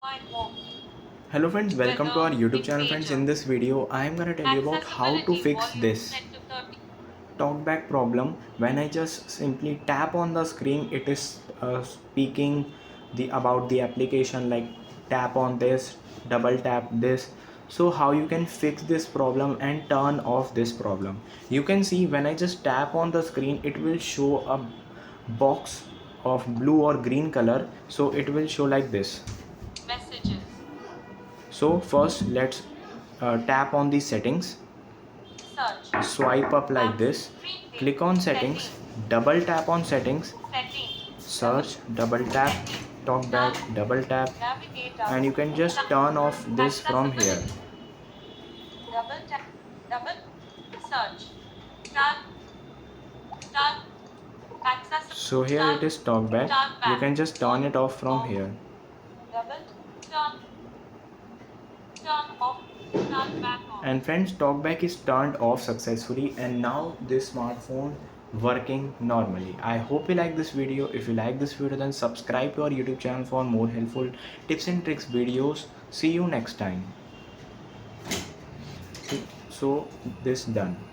Hello friends, welcome to our YouTube channel friends. In this video, I am gonna tell you about how to fix this talkback problem. When I just simply tap on the screen, it is speaking about the application, like tap on this, double tap this. So how you can fix this problem and turn off this problem? You can see when I just tap on the screen, it will show a box of blue or green color. So it will show like this. Messages. So first let's tap on the settings, Search. swipe up like this, click on settings, double tap on settings, search, double tap, talkback, double tap, and you can just turn off this from here. Double tap. Double search. Start. Start. Access. So here it is talkback. You can just turn it off from here. Double turn. Turn off. Turn back on. And friends, talkback is turned off successfully, and now this smartphone working normally. I hope you like this video. If you like this video, then subscribe to our YouTube channel for more helpful tips and tricks videos. See you next time. So this done.